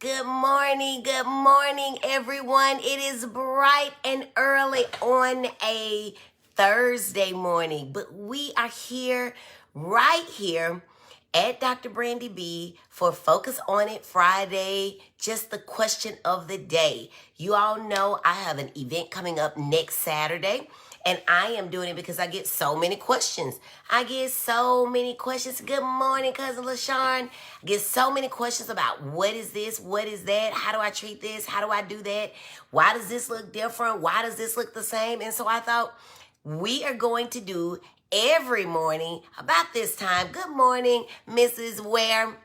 Good morning, everyone. It is bright and early on a Thursday morning, but we are here, right here at Dr. Brandy B for Focus on It Friday, just the question of the day. You all know I have an event coming up next Saturday. And I am doing it because I get so many questions. Good morning, Cousin LaShawn. I get so many questions about what is this? What is that? How do I treat this? How do I do that? Why does this look different? Why does this look the same? And so I thought we are going to do every morning about this time. Good morning, Mrs. Ware.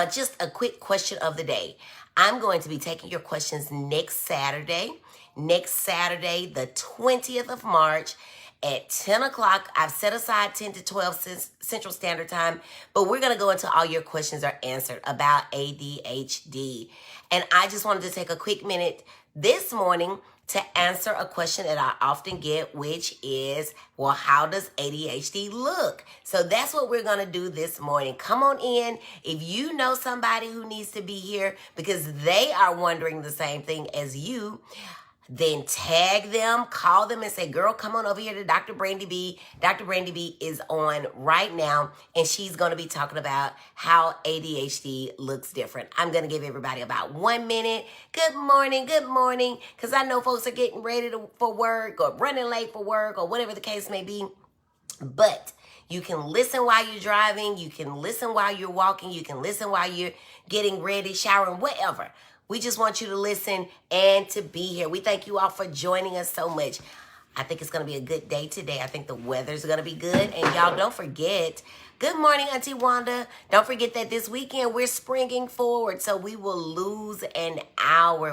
Just a quick question of the day. I'm going to be taking your questions next Saturday, the 20th of March at 10 o'clock. I've set aside 10 to 12 Central Standard Time, but we're going to go into all your questions are answered about ADHD. And I just wanted to take a quick minute this morning to answer a question that I often get, which is, well, how does ADHD look? So that's what we're going to do this morning. Come on in. If you know somebody who needs to be here because they are wondering the same thing as you, then tag them, call them and say, girl, come on over here to Dr. Brandy B. Dr. Brandy B is on right now, and she's going to be talking about how ADHD looks different. I'm going to give everybody about 1 minute. Good morning, because I know folks are getting ready for work or running late for work or whatever the case may be. But you can listen while you're driving. You can listen while you're walking. You can listen while you're getting ready, showering, whatever. We just want you to listen and to be here. We thank you all for joining us so much. I think it's going to be a good day today. I think the weather's going to be good. And y'all don't forget, good morning, Auntie Wanda. Don't forget that this weekend we're springing forward. So we will lose an hour.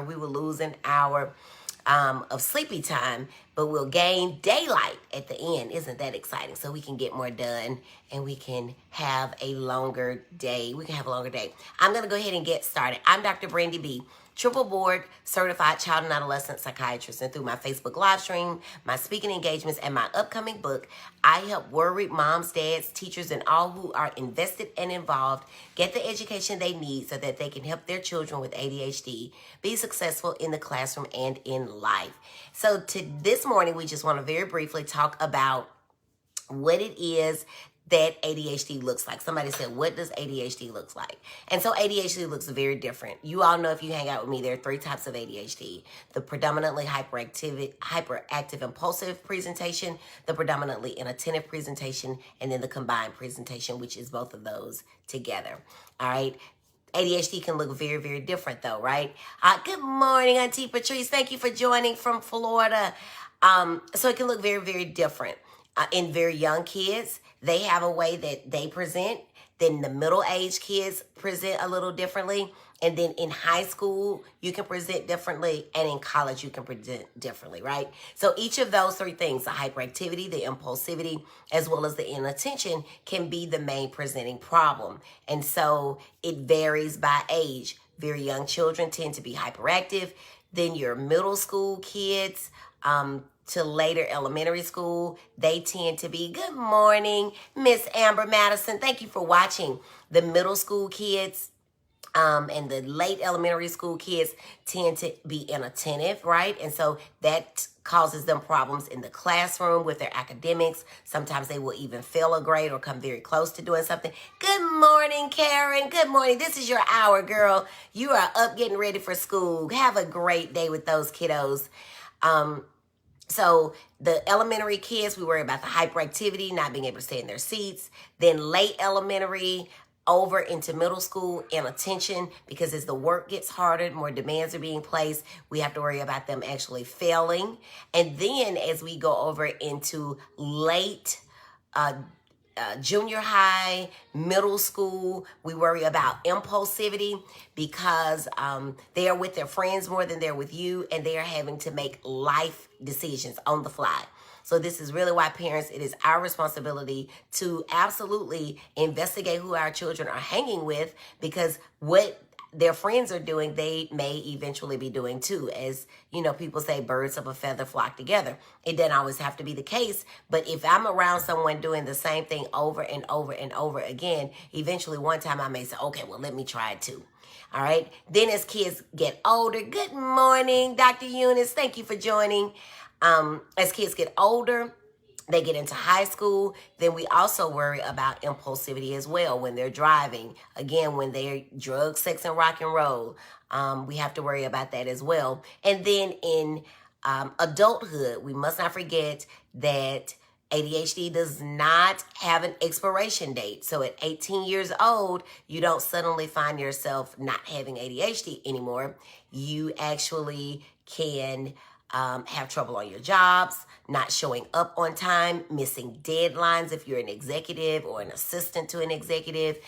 Of sleepy time, but we'll gain daylight at the end. Isn't that exciting? So we can get more done and we can have a longer day. I'm going to go ahead and get started. I'm Dr. Brandy B, triple board certified child and adolescent psychiatrist. And through my Facebook live stream, my speaking engagements, and my upcoming book, I help worried moms, dads, teachers, and all who are invested and involved get the education they need so that they can help their children with ADHD be successful in the classroom and in life. So this morning, we just want to very briefly talk about what it is that ADHD looks like. Somebody said, what does ADHD look like? And so ADHD looks very different. You all know, if you hang out with me, there are 3 types of ADHD. The predominantly hyperactive impulsive presentation, the predominantly inattentive presentation, and then the combined presentation, which is both of those together. All right. ADHD can look very, very different though, right? Good morning, Auntie Patrice. Thank you for joining from Florida. So it can look very, very different. In very young kids, they have a way that they present. Then the middle-aged kids present a little differently. And then in high school, you can present differently. And in college, you can present differently, right? So each of those 3 things, the hyperactivity, the impulsivity, as well as the inattention, can be the main presenting problem. And so it varies by age. Very young children tend to be hyperactive. Then your middle school kids, to later elementary school, they tend to be, good morning, Miss Amber Madison. Thank you for watching. The middle school kids and the late elementary school kids tend to be inattentive, right? And so that causes them problems in the classroom with their academics. Sometimes they will even fail a grade or come very close to doing something. Good morning, Karen. Good morning. This is your hour, girl. You are up getting ready for school. Have a great day with those kiddos. So the elementary kids, we worry about the hyperactivity, not being able to stay in their seats. Then late elementary, over into middle school, inattention, because as the work gets harder, more demands are being placed, we have to worry about them actually failing. And then as we go over into late junior high, middle school, we worry about impulsivity because they are with their friends more than they're with you, and they are having to make life decisions on the fly. So this is really why parents, it is our responsibility to absolutely investigate who our children are hanging with, because what their friends are doing, they may eventually be doing too. As you know, people say birds of a feather flock together. It doesn't always have to be the case, but if I'm around someone doing the same thing over and over and over again, eventually one time I may say, okay, well, let me try it too. All right. Then as kids get older, good morning, Dr. Eunice. Thank you for joining. As kids get older, they get into high school, then we also worry about impulsivity as well when they're driving. Again, when they're drugs, sex, and rock and roll, we have to worry about that as well. And then in adulthood, we must not forget that ADHD does not have an expiration date. So at 18 years old, you don't suddenly find yourself not having ADHD anymore. You actually can have trouble on your jobs, not showing up on time, missing deadlines if you're an executive or an assistant to an executive,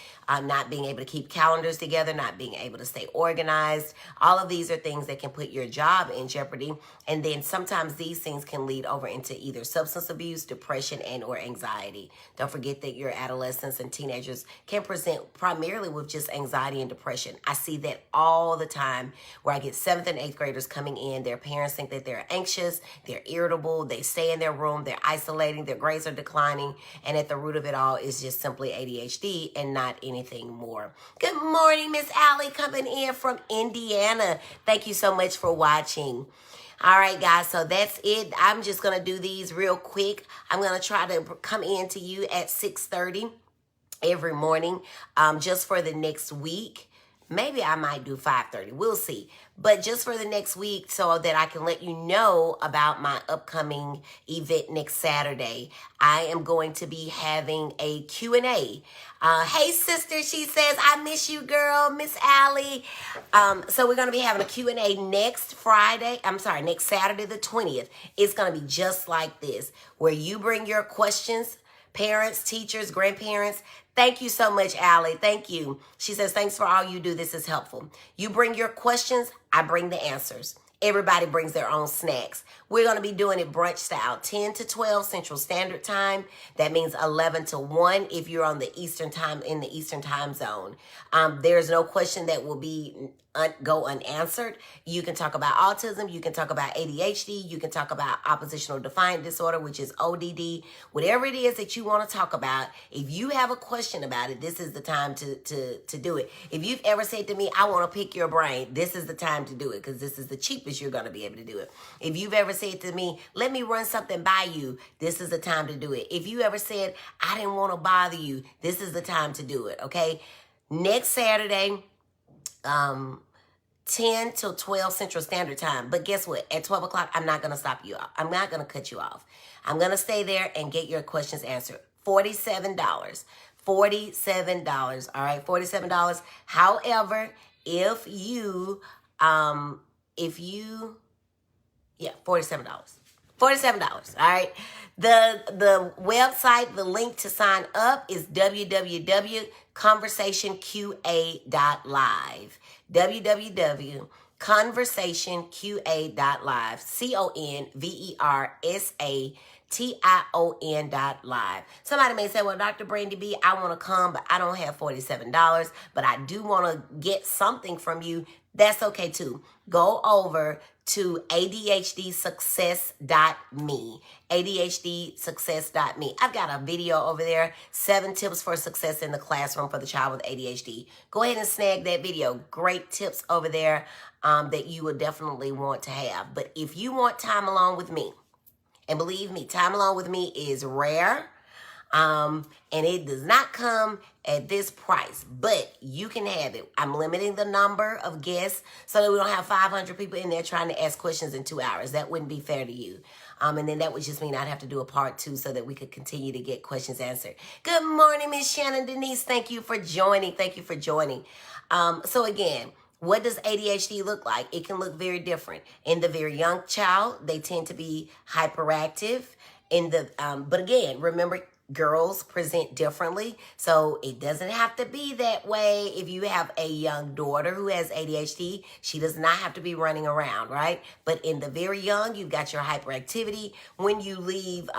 not being able to keep calendars together, not being able to stay organized. All of these are things that can put your job in jeopardy. And then sometimes these things can lead over into either substance abuse, depression, and or anxiety. Don't forget that your adolescents and teenagers can present primarily with just anxiety and depression. I see that all the time where I get 7th and 8th graders coming in. Their parents think that they're anxious, they're irritable, they stay in their room, they're isolating, their grades are declining, and at the root of it all is just simply ADHD and not anything more. Good morning, Miss Allie, coming in from Indiana. Thank you so much for watching. All right, guys, so that's it. I'm just going to do these real quick. I'm going to try to come in to you at 6:30 every morning just for the next week. Maybe I might do 5:30. We'll see. But just for the next week so that I can let you know about my upcoming event next Saturday. I am going to be having a Q&A. Hey, sister, she says, I miss you, girl, Miss Allie. So we're going to be having a Q&A next Saturday the 20th. It's going to be just like this, where you bring your questions, parents, teachers, grandparents. Thank you so much, Allie. Thank you. She says, thanks for all you do. This is helpful. You bring your questions, I bring the answers. Everybody brings their own snacks. We're going to be doing it brunch style, 10 to 12 Central Standard Time. That means 11 to 1 if you're on the Eastern time, in the Eastern time zone. There's no question that will be go unanswered. You can talk about autism. You can talk about ADHD. You can talk about oppositional defiant disorder, which is ODD. Whatever it is that you want to talk about, if you have a question about it, this is the time to do it. If you've ever said to me, I want to pick your brain, this is the time to do it because this is the cheapest you're going to be able to do it. If you've ever said to me, let me run something by you, this is the time to do it. If you ever said, I didn't want to bother you, this is the time to do it, okay? Next Saturday, 10 till 12 Central Standard Time. But guess what? At 12 o'clock, I'm not going to stop you off. I'm not going to cut you off. I'm going to stay there and get your questions answered. $47. $47. All right, $47. However, $47. $47, all right? The website, the link to sign up is www.conversationqa.live. www.conversationqa.live. CONVERSATION.live. Somebody may say, well, Dr. Brandy B, I want to come, but I don't have $47, but I do want to get something from you. That's okay too. Go over to ADHDsuccess.me. ADHDsuccess.me. I've got a video over there, 7 tips for success in the classroom for the child with ADHD. Go ahead and snag that video. Great tips over there that you would definitely want to have. But if you want time along with me, and believe me, time along with me is rare. And it does not come at this price, but you can have it. I'm limiting the number of guests so that we don't have 500 people in there trying to ask questions in 2 hours. That wouldn't be fair to you. And then that would just mean I'd have to do a part 2 so that we could continue to get questions answered. Good morning, Miss Shannon Denise. Thank you for joining. Thank you for joining. So again, what does ADHD look like? It can look very different. In the very young child, they tend to be hyperactive. But again, remember, girls present differently, so it doesn't have to be that way. If you have a young daughter who has ADHD, she does not have to be running around, right? But in the very young, you've got your hyperactivity. When you leave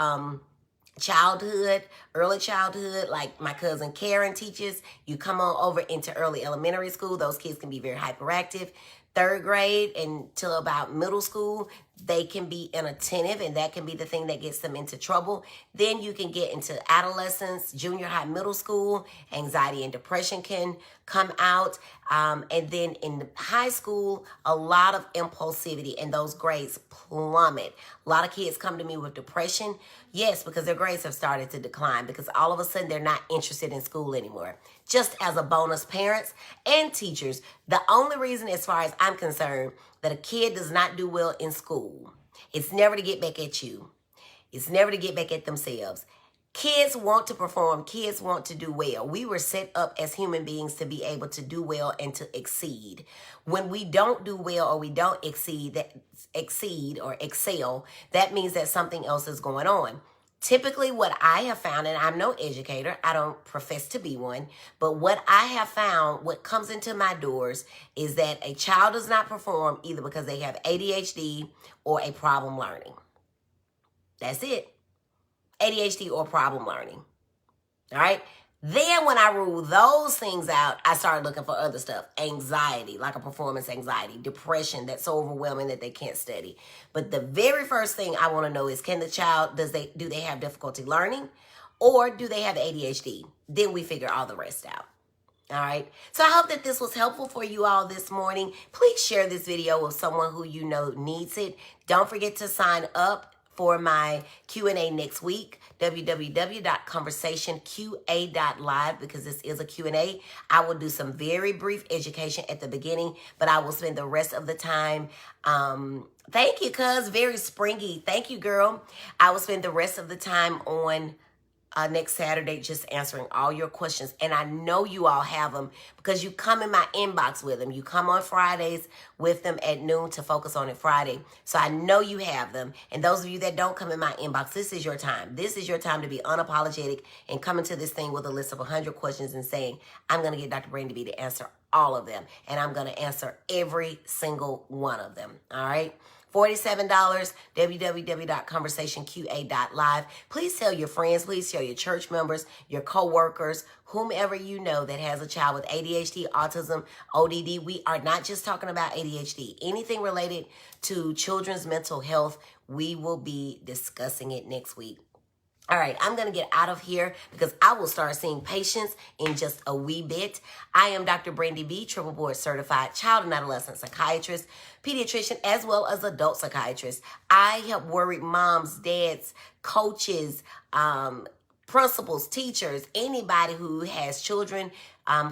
childhood, early childhood, like my cousin Karen teaches, you come on over into early elementary school, those kids can be very hyperactive. 3rd grade until about middle school, they can be inattentive, and that can be the thing that gets them into trouble. Then you can get into adolescence, junior high, middle school. Anxiety and depression can come out. And then in high school, a lot of impulsivity and those grades plummet. A lot of kids come to me with depression. Yes, because their grades have started to decline because all of a sudden they're not interested in school anymore. Just as a bonus, parents and teachers, the only reason as far as I'm concerned that a kid does not do well in school, it's never to get back at you. It's never to get back at themselves. Kids want to perform. Kids want to do well. We were set up as human beings to be able to do well and to exceed. When we don't do well or we don't exceed or excel, that means that something else is going on. Typically what I have found, and I'm no educator, I don't profess to be one, but what I have found, what comes into my doors is that a child does not perform either because they have ADHD or a problem learning. That's it. ADHD or problem learning. All right. Then when I rule those things out, I started looking for other stuff. Anxiety, like a performance anxiety, depression that's so overwhelming that they can't study. But the very first thing I want to know is, can the child, do they have difficulty learning or do they have ADHD? Then we figure all the rest out. All right. So I hope that this was helpful for you all this morning. Please share this video with someone who you know needs it. Don't forget to sign up for my Q&A next week, www.conversationqa.live, because this is a Q&A. I will do some very brief education at the beginning, but I will spend the rest of the time, thank you, cuz, very springy. Thank you, girl. I will spend the rest of the time on next Saturday just answering all your questions. And I know you all have them because you come in my inbox with them. You come on Fridays with them at noon to Focus on It Friday. So I know you have them. And those of you that don't come in my inbox, this is your time. This is your time to be unapologetic and come into this thing with a list of 100 questions and saying, I'm going to get Dr. Brandy B to answer all of them. And I'm going to answer every single one of them. All right. $47, www.conversationqa.live. Please tell your friends, please tell your church members, your co-workers, whomever you know that has a child with ADHD, autism, ODD. We are not just talking about ADHD. Anything related to children's mental health, we will be discussing it next week. All right, I'm going to get out of here because I will start seeing patients in just a wee bit. I am Dr. Brandy B, triple board certified child and adolescent psychiatrist, pediatrician, as well as adult psychiatrist. I help worried moms, dads, coaches, principals, teachers, anybody who has children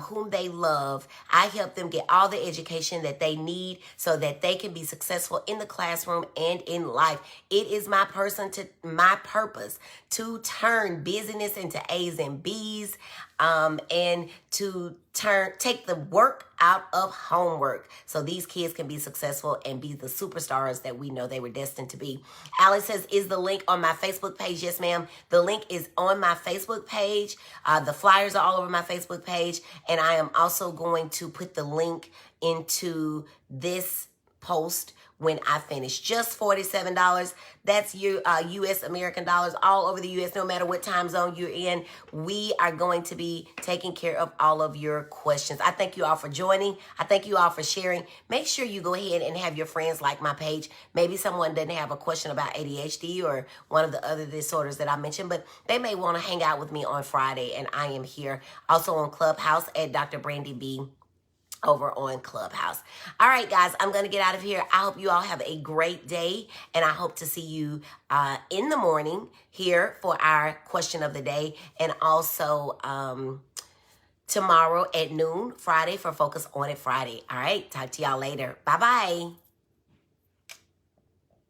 whom they love. I help them get all the education that they need so that they can be successful in the classroom and in life. It is my purpose to turn busyness into A's and B's, and to take the work out of homework so these kids can be successful and be the superstars that we know they were destined to be. Alex says, is the link on my Facebook page? Yes, ma'am. The link is on my Facebook page. The flyers are all over my Facebook page. And I am also going to put the link into this post when I finish. Just $47. That's your U.S. American dollars all over the U.S. No matter what time zone you're in, we are going to be taking care of all of your questions. I thank you all for joining. I thank you all for sharing. Make sure you go ahead and have your friends like my page. Maybe someone doesn't have a question about ADHD or one of the other disorders that I mentioned, but they may want to hang out with me on Friday, and I am here also on Clubhouse at Dr. Brandy B over on Clubhouse. All right, guys, I'm going to get out of here. I hope you all have a great day, and I hope to see you in the morning here for our question of the day, and also tomorrow at noon, Friday, for Focus on It Friday. All right, talk to y'all later. Bye-bye.